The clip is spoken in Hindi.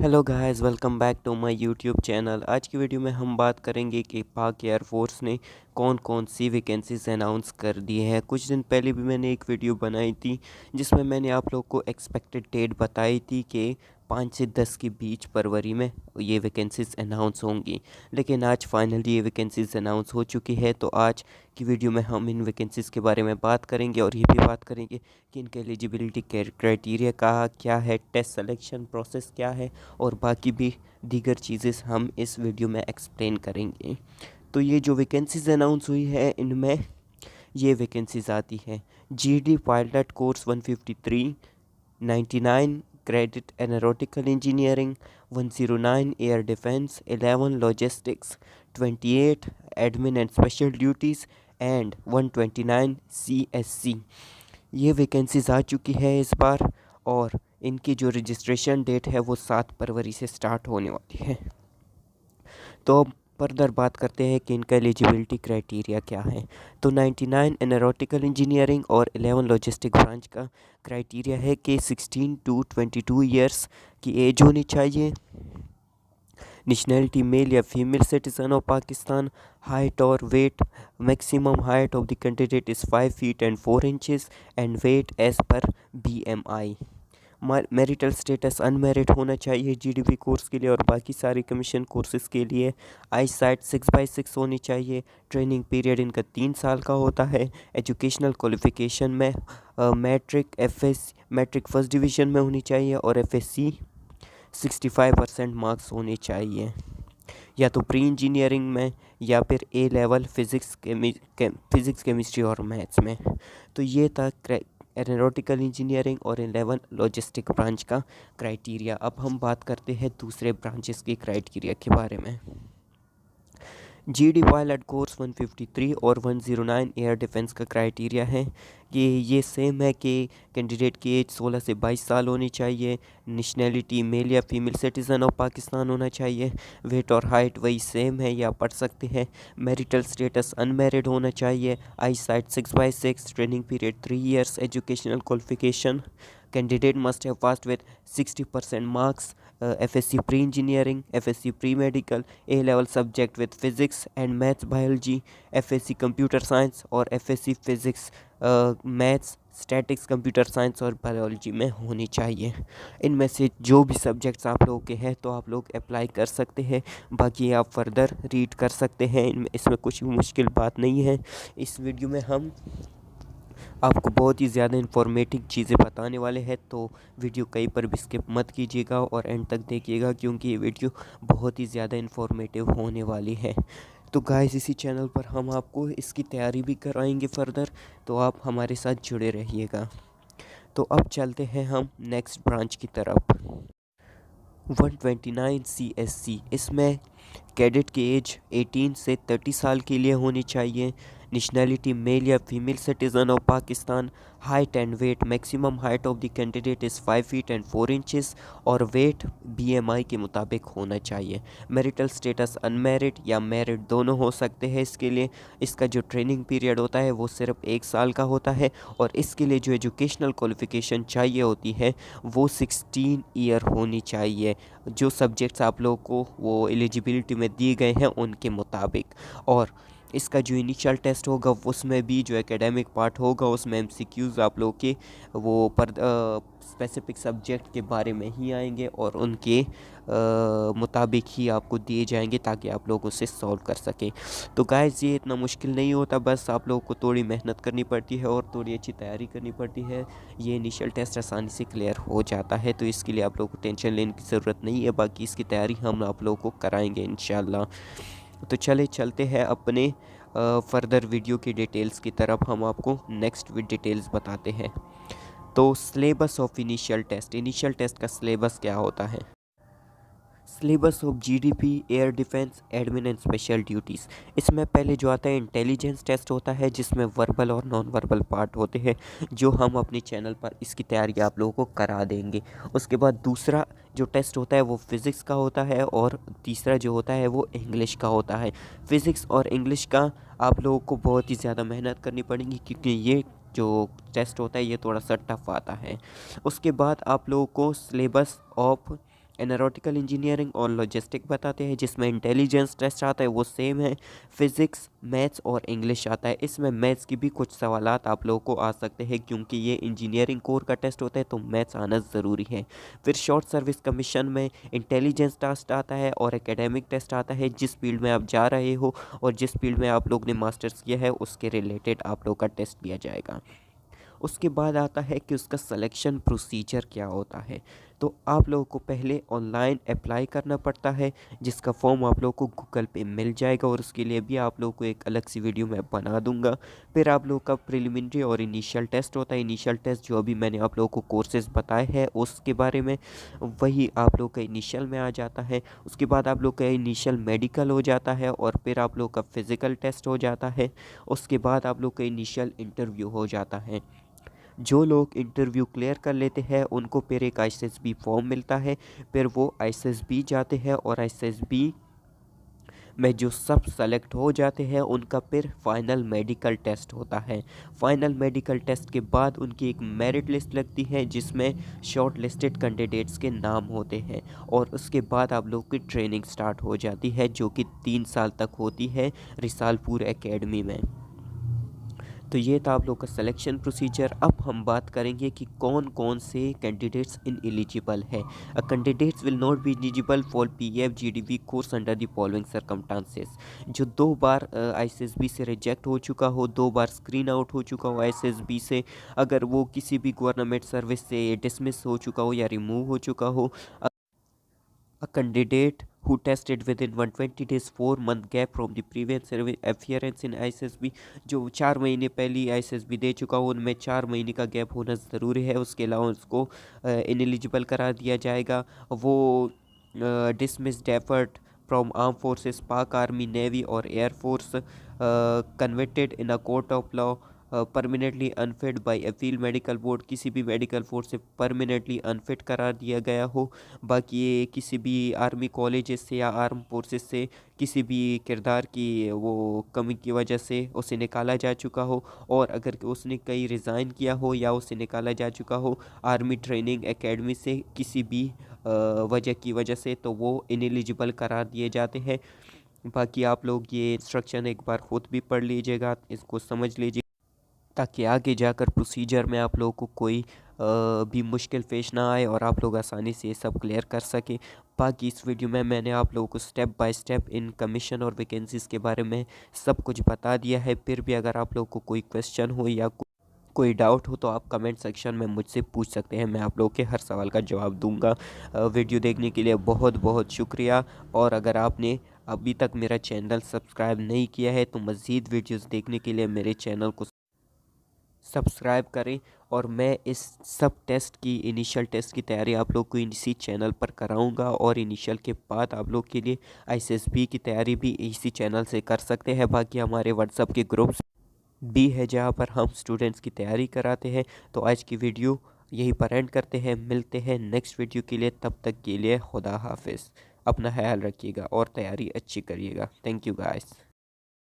Hello guys, welcome back to my YouTube channel. आज की वीडियो में हम बात करेंगे कि पाक एयरफोर्स ने कौन कौन सी वैकेंसीज अनाउंस कर दी है। कुछ दिन पहले भी मैंने एक वीडियो बनाई थी जिसमें मैंने आप लोग को एक्सपेक्टेड डेट बताई थी कि 5 से 10 के बीच फरवरी में ये वैकेंसीज अनाउंस होंगी। लेकिन आज फाइनली ये वैकेंसीज अनाउंस हो चुकी है। तो आज की वीडियो में हम इन वैकेंसीज़ के बारे में बात करेंगे और ये भी बात करेंगे कि इनके एलिजिबिलिटी क्राइटेरिया का क्या है, टेस्ट सिलेक्शन प्रोसेस क्या है और बाकी भी दीगर चीज़ें हम इस वीडियो में एक्सप्लेन करेंगे। तो ये जो वैकेंसीज अनाउंस हुई है इनमें ये वैकेंसीज आती है: GD pilot course 153, 99 credit aeronautical engineering, 109 air defence, 11 logistics, 28 admin and special duties and 129 CSC. ये वैकेंसीज आ चुकी है इस बार और इनकी जो रजिस्ट्रेशन डेट है वो 7 फरवरी से स्टार्ट होने वाली है। तो अब फर्दर बात करते हैं कि इनका एलिजिबिलिटी क्राइटेरिया क्या है। तो 99 एरोनॉटिकल इंजीनियरिंग और 11 लॉजिस्टिक ब्रांच का क्राइटेरिया है कि 16 टू 22 ईयर्स की एज होनी चाहिए। नेशनलिटी मेल या female citizen of Pakistan. Height और weight, maximum height of the candidate is 5 feet and 4 inches and weight as per BMI। Marital status unmarried होना चाहिए जीडीपी कोर्स के लिए और बाकी सारे कमीशन कोर्सेज़ के लिए। आई साइट 6/6 होनी चाहिए। ट्रेनिंग पीरियड इनका 3 साल का होता है। एजुकेशनल क्वालिफ़िकेशन में मैट्रिक फर्स्ट डिवीज़न में होनी चाहिए और FSC 65% मार्क्स होने चाहिए, या तो प्री इंजीनियरिंग में या फिर A लेवल फिज़िक्स केमिस्ट्री और मैथ्स में। तो ये था एरोनॉटिकल इंजीनियरिंग और 11 लॉजिस्टिक ब्रांच का क्राइटेरिया। अब हम बात करते हैं दूसरे ब्रांचेस के क्राइटेरिया के बारे में। जीडी पायलट कोर्स 153 और 109 एयर डिफेंस का क्राइटेरिया है कि ये सेम है कि कैंडिडेट की एज 16 से 22 साल होनी चाहिए। नेशनलिटी मेल या फीमेल सिटीज़न ऑफ पाकिस्तान होना चाहिए। वेट और हाइट वही सेम है, या पढ़ सकते हैं। मैरिटल स्टेटस अनमैरिड होना चाहिए। Eye sight 6/6, training period 3 years. Educational qualification, candidate must have passed with 60% marks. FSC pre engineering, FSC pre medical, A level subject with physics and maths biology, FSC computer science और FSC physics maths statics computer science और बायोलॉजी में होनी चाहिए। इनमें से जो भी सब्जेक्ट्स आप लोगों के हैं तो आप लोग अप्लाई कर सकते हैं, बाकी आप फर्दर रीड कर सकते हैं। इसमें कुछ भी मुश्किल बात नहीं है। इस वीडियो में हम आपको बहुत ही ज़्यादा इन्फॉर्मेटिव चीज़ें बताने वाले हैं, तो वीडियो कहीं पर भी स्किप मत कीजिएगा और एंड तक देखिएगा क्योंकि ये वीडियो बहुत ही ज़्यादा इन्फॉर्मेटिव होने वाली है। तो गाइस, इसी चैनल पर हम आपको इसकी तैयारी भी कराएंगे फर्दर, तो आप हमारे साथ जुड़े रहिएगा। तो अब चलते हैं हम नेक्स्ट ब्रांच की तरफ। 129 CSC, इसमें कैडेट की एज 18 से 30 साल के लिए होनी चाहिए। नेशनलिटी मेल या female citizen of Pakistan. Height and weight, maximum height of the candidate is 5 feet and 4 inches और वेट BMI के मुताबिक होना चाहिए। मैरिटल स्टेटस अनमैरिड या मैरिड दोनों हो सकते हैं इसके लिए। इसका जो ट्रेनिंग पीरियड होता है वो सिर्फ 1 साल का होता है और इसके लिए जो एजुकेशनल क्वालिफ़िकेशन चाहिए होती है वो 16 ईयर होनी चाहिए। जो सब्जेक्ट्स आप लोगों को वो एलिजिबिलिटी में दिए गए हैं उनके मुताबिक। और इसका जो इनिशियल टेस्ट होगा उसमें भी जो एकेडमिक पार्ट होगा उसमें MCQs आप लोगों के वो पर स्पेसिफिक सब्जेक्ट के बारे में ही आएंगे और उनके मुताबिक ही आपको दिए जाएंगे ताकि आप लोग उसे सॉल्व कर सकें। तो गाइस, ये इतना मुश्किल नहीं होता, बस आप लोगों को थोड़ी मेहनत करनी पड़ती है और थोड़ी अच्छी तैयारी करनी पड़ती है। ये इनिशियल टेस्ट आसानी से क्लियर हो जाता है, तो इसके लिए आप लोगों को टेंशन लेने की ज़रूरत नहीं है। बाकी इसकी तैयारी हम आप लोगों को कराएंगे इंशाल्लाह। तो चलते हैं अपने फर्दर वीडियो की डिटेल्स की तरफ। हम आपको नेक्स्ट विद डिटेल्स बताते हैं। तो सिलेबस ऑफ इनिशियल टेस्ट का सिलेबस क्या होता है? Syllabus of GDP air defence admin and special duties. इसमें पहले जो आता है इंटेलिजेंस टेस्ट होता है जिसमें वर्बल और नॉन वर्बल पार्ट होते हैं, जो हम अपने चैनल पर इसकी तैयारी आप लोगों को करा देंगे। उसके बाद दूसरा जो टेस्ट होता है वो फिज़िक्स का होता है और तीसरा जो होता है वो इंग्लिश का होता है। फ़िज़िक्स और इंग्लिश का आप लोगों को बहुत ही ज़्यादा मेहनत करनी पड़ेगी क्योंकि ये जो टेस्ट होता है ये थोड़ा सा टफ आता है। उसके बाद आप लोगों को सिलेबस ऑफ एनालिटिकल इंजीनियरिंग और लॉजिस्टिक बताते हैं, जिसमें इंटेलिजेंस टेस्ट आता है वो सेम है। फिज़िक्स, मैथ्स और इंग्लिश आता है। इसमें मैथ्स की भी कुछ सवालात आप लोगों को आ सकते हैं, क्योंकि ये इंजीनियरिंग कोर का टेस्ट होता है तो मैथ्स आना ज़रूरी है। फिर शॉर्ट सर्विस कमीशन में इंटेलिजेंस टेस्ट आता है और एकेडमिक टेस्ट आता है, जिस फील्ड में आप जा रहे हो और जिस फील्ड में आप लोग ने मास्टर्स किया है उसके रिलेटेड आप लोग का टेस्ट लिया जाएगा। उसके बाद आता है कि उसका सिलेक्शन प्रोसीजर क्या होता है। तो आप लोगों को पहले ऑनलाइन अप्लाई करना पड़ता है, जिसका फॉर्म आप लोगों को गूगल पे मिल जाएगा और उसके लिए भी आप लोगों को एक अलग सी वीडियो मैं बना दूंगा। फिर आप लोगों का प्रिलिमिनरी और इनिशियल टेस्ट होता है। इनिशियल टेस्ट जो अभी मैंने आप लोगों को कोर्सेज बताए हैं उसके बारे में, वही आप लोग का इनिशियल में आ जाता है। उसके बाद आप लोग का इनिशियल मेडिकल हो जाता है और फिर आप लोग का फिज़िकल टेस्ट हो जाता है। उसके बाद आप लोग का इनिशियल इंटरव्यू हो जाता है। जो लोग इंटरव्यू क्लियर कर लेते हैं उनको फिर एक आईएसएसबी फॉर्म मिलता है। फिर वो आईएसएसबी जाते हैं और आईएसएसबी में जो सब सेलेक्ट हो जाते हैं उनका फिर फाइनल मेडिकल टेस्ट होता है। फाइनल मेडिकल टेस्ट के बाद उनकी एक मेरिट लिस्ट लगती है, जिसमें शॉर्ट लिस्टेड कैंडिडेट्स के नाम होते हैं और उसके बाद आप लोग की ट्रेनिंग स्टार्ट हो जाती है, जो कि 3 साल तक होती है रिसालपुर एकेडमी में। तो ये था आप लोग का सिलेक्शन प्रोसीजर। अब हम बात करेंगे कि कौन कौन से कैंडिडेट्स इन एलिजिबल है। Uh candidates will not be eligible for PF GDV course under the following circumstances. जो 2 बार आईएसएसबी से रिजेक्ट हो चुका हो, 2 बार स्क्रीन आउट हो चुका हो आईएसएसबी से, अगर वो किसी भी गवर्नमेंट सर्विस से डिसमिस हो चुका हो या रिमूव हो चुका हो, a candidate who tested within 120 days 4 month gap from the previous service appearance in ISSB। जो 4 महीने पहले ISSB दे चुका हो उनमें 4 महीने का गैप होना ज़रूरी है। उसके अलावा उसको इनएलिजिबल करार दिया जाएगा। वो dismissed effort from arm forces, Pak army, navy और air force, convicted in a court of law, permanently unfit by appeal medical board, किसी भी मेडिकल फोर्स से परमानेंटली अनफिट करार दिया गया हो। बाकी ये किसी भी आर्मी कॉलेजेस से या आर्म फोर्सेस से किसी भी किरदार की वो कमी की वजह से उसे निकाला जा चुका हो, और अगर उसने कहीं रिज़ाइन किया हो या उसे निकाला जा चुका हो आर्मी ट्रेनिंग एकेडमी से किसी भी वजह की वजह से, तो वो इनएलिजिबल करार दिए जाते हैं। बाकी आप लोग ये इंस्ट्रक्शन एक बार खुद भी पढ़ लीजिएगा, इसको समझ लीजिए, ताकि आगे जाकर प्रोसीजर में आप लोगों को कोई भी मुश्किल पेश ना आए और आप लोग आसानी से ये सब क्लियर कर सकें। बाकी इस वीडियो में मैंने आप लोगों को step by step in commission और वैकेंसीज़ के बारे में सब कुछ बता दिया है। फिर भी अगर आप लोगों को कोई क्वेश्चन हो या कोई डाउट हो तो आप कमेंट सेक्शन में मुझसे पूछ सकते हैं, मैं आप लोगों के हर सवाल का जवाब दूंगा। वीडियो देखने के लिए बहुत बहुत शुक्रिया। और अगर आपने अभी तक मेरा चैनल सब्सक्राइब नहीं किया है तो मज़ीद वीडियोस देखने के लिए मेरे चैनल को सब्सक्राइब करें। और मैं इस सब टेस्ट की इनिशियल टेस्ट की तैयारी आप लोग को इसी चैनल पर कराऊंगा, और इनिशियल के बाद आप लोग के लिए आईएसएसबी की तैयारी भी इसी चैनल से कर सकते हैं। बाकी हमारे व्हाट्सएप के ग्रुप्स भी है जहां पर हम स्टूडेंट्स की तैयारी कराते हैं। तो आज की वीडियो यहीं पर एंड करते हैं, मिलते हैं नेक्स्ट वीडियो के लिए। तब तक के लिए खुदा हाफिज़, अपना ख्याल रखिएगा और तैयारी अच्छी करिएगा। Thank you guys.